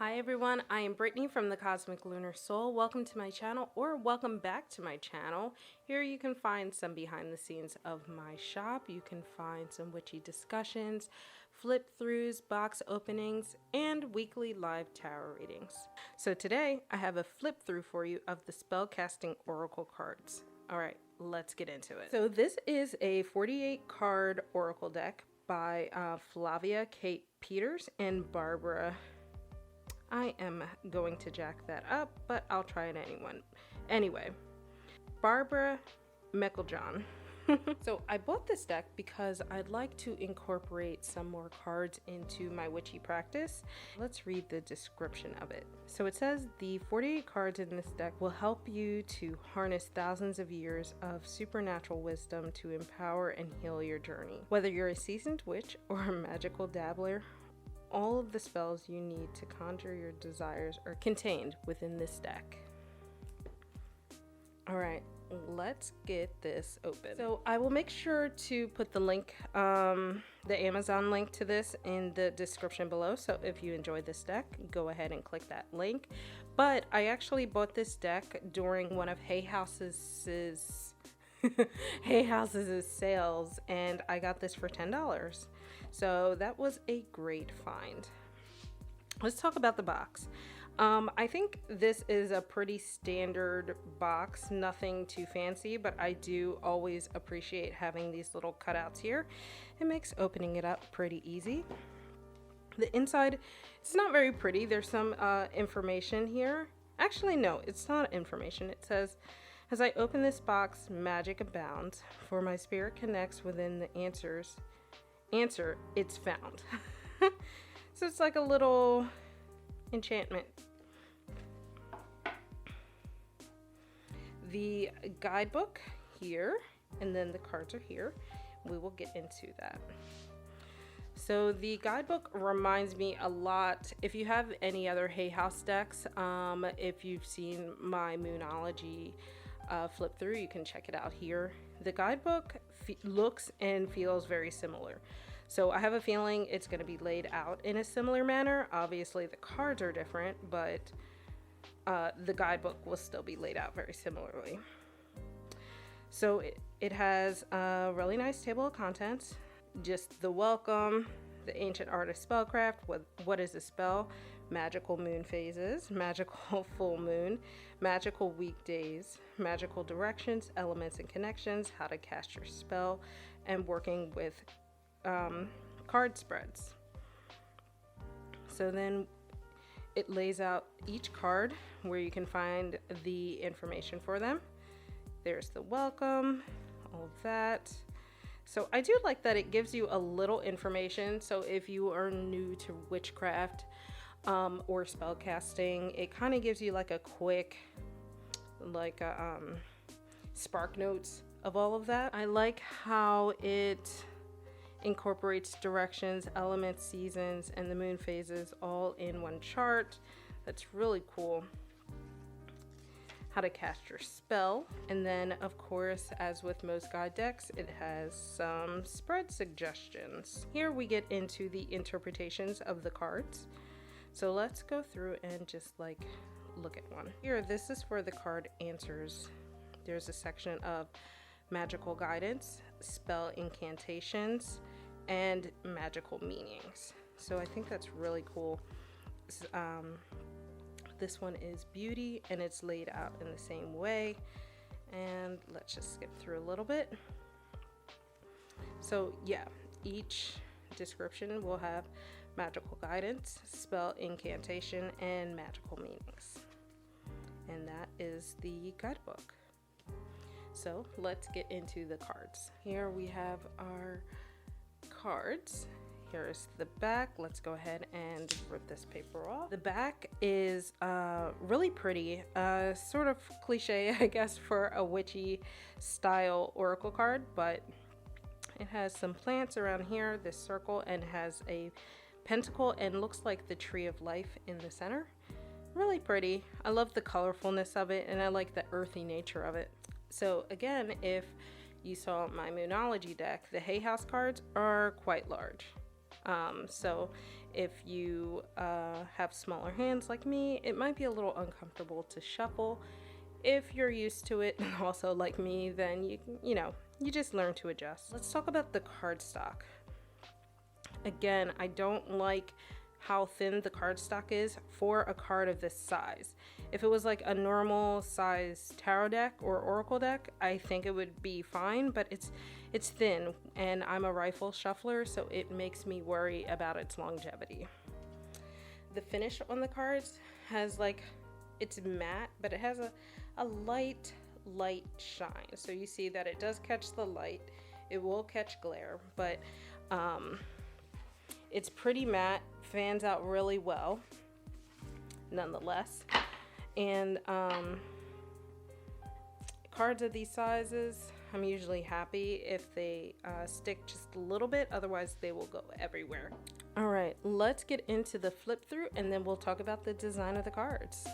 Hi everyone, I am Brittany from the Cosmic Lunar Soul. Welcome to my channel, or welcome back to my channel. Here you can find some behind the scenes of my shop. You can find some witchy discussions, flip throughs, box openings, and weekly live tarot readings. So today I have a flip through for you of the Spellcasting Oracle cards. Alright, let's get into it. So this is a 48 card Oracle deck by Flavia Kate Peters and Barbara. I am going to jack that up, but I'll try it anyway. Barbara Mecklejohn. So I bought this deck because I'd like to incorporate some more cards into my witchy practice. Let's read the description of it. So it says the 48 cards in this deck will help you to harness thousands of years of supernatural wisdom to empower and heal your journey. Whether you're a seasoned witch or a magical dabbler, all of the spells you need to conjure your desires are contained within this deck. All right, let's get this open. So I will make sure to put the link, the Amazon link to this in the description below. So if you enjoyed this deck, go ahead and click that link. But I actually bought this deck during one of Hay House's sales, and I got this for $10. So that was a great find. Let's talk about the box. I think this is a pretty standard box, nothing too fancy, but I do always appreciate having these little cutouts here. It makes opening it up pretty easy. The inside, it's not very pretty. There's some information here. Actually, no, it's not information. It says, as I open this box, magic abounds, for my spirit connects within the answer, it's found. So it's like a little enchantment. The guidebook here, and then the cards are here. We will get into that. So the guidebook reminds me a lot, if you have any other Hay House decks, if you've seen my Moonology flip through, you can check it out here. The guidebook looks and feels very similar. So I have a feeling it's going to be laid out in a similar manner. Obviously the cards are different, but the guidebook will still be laid out very similarly. So it has a really nice table of contents, just the welcome, the ancient art of spellcraft, what is a spell, magical moon phases, magical full moon, magical weekdays, magical directions, elements and connections, how to cast your spell, and working with card spreads. So then it lays out each card where you can find the information for them. There's the welcome, all of that. So I do like that it gives you a little information. So if you are new to witchcraft or spellcasting, it kind of gives you like a quick, like spark notes of all of that. I like how it incorporates directions, elements, seasons, and the moon phases all in one chart. That's really cool. How to cast your spell, and then of course, as with most guide decks, it has some spread suggestions. Here we get into the interpretations of the cards. So let's go through and just like look at one. Here, this is for the card answers. There's a section of magical guidance, spell incantations, and magical meanings. So I think that's really cool. This one is beauty, and it's laid out in the same way. And let's just skip through a little bit. So yeah, each description will have magical guidance, spell incantation, and magical meanings. And that is the guidebook. So let's get into the cards. Here we have our cards. Here's the back. Let's go ahead and rip this paper off. The back is really pretty, sort of cliche, I guess, for a witchy style oracle card, but it has some plants around here, this circle, and has a pentacle and looks like the tree of life in the center. Really pretty. I love the colorfulness of it, and I like the earthy nature of it. So again, if you saw my Moonology deck, the Hay House cards are quite large. So if you have smaller hands like me, it might be a little uncomfortable to shuffle. If you're used to it, and also like me, then you just learn to adjust. Let's talk about the cardstock. Again, I don't like how thin the cardstock is for a card of this size. If it was like a normal size tarot deck or oracle deck, I think it would be fine, but it's thin, and I'm a rifle shuffler, so it makes me worry about its longevity. The finish on the cards has it's matte, but it has a light shine. So you see that it does catch the light. It will catch glare, but it's pretty matte, fans out really well nonetheless. And cards of these sizes, I'm usually happy if they stick just a little bit, otherwise they will go everywhere. All right, let's get into the flip through, and then we'll talk about the design of the cards.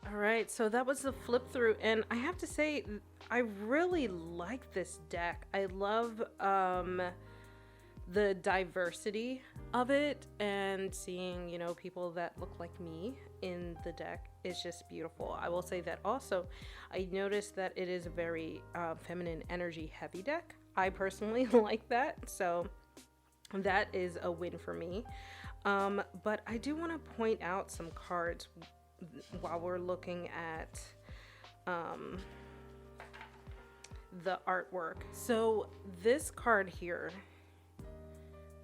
All right, so that was the flip through, and I have to say, I really like this deck. I love the diversity of it, and seeing, people that look like me in the deck is just beautiful. I will say that also, I noticed that it is a very feminine energy heavy deck. I personally like that, so that is a win for me. But I do want to point out some cards while we're looking at the artwork. So this card here,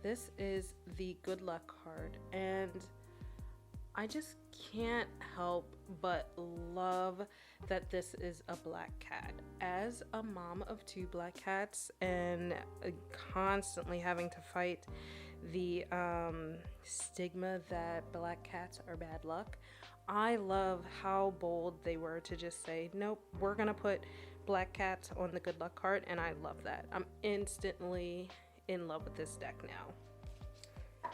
this is the good luck card, and I just can't help but love that this is a black cat. As a mom of 2 black cats and constantly having to fight the stigma that black cats are bad luck, I love how bold they were to just say, nope, we're gonna put black cats on the good luck card, and I love that. I'm instantly in love with this deck now.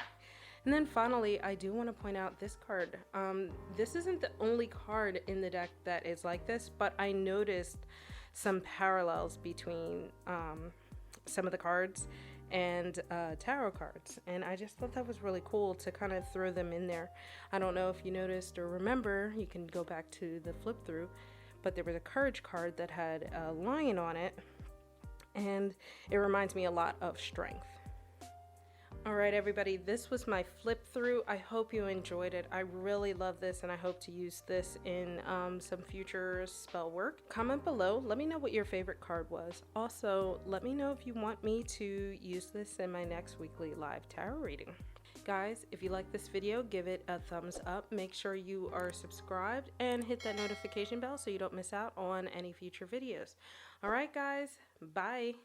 And then finally, I do want to point out this card. This isn't the only card in the deck that is like this, but I noticed some parallels between some of the cards, and tarot cards, and I just thought that was really cool to kind of throw them in there. I don't know if you noticed or remember, you can go back to the flip through, but there was a courage card that had a lion on it, and it reminds me a lot of strength. All right, everybody, this was my flip through. I hope you enjoyed it. I really love this, and I hope to use this in some future spell work. Comment below, let me know what your favorite card was. Also, let me know if you want me to use this in my next weekly live tarot reading. Guys, if you like this video, give it a thumbs up. Make sure you are subscribed and hit that notification bell so you don't miss out on any future videos. All right, guys, bye.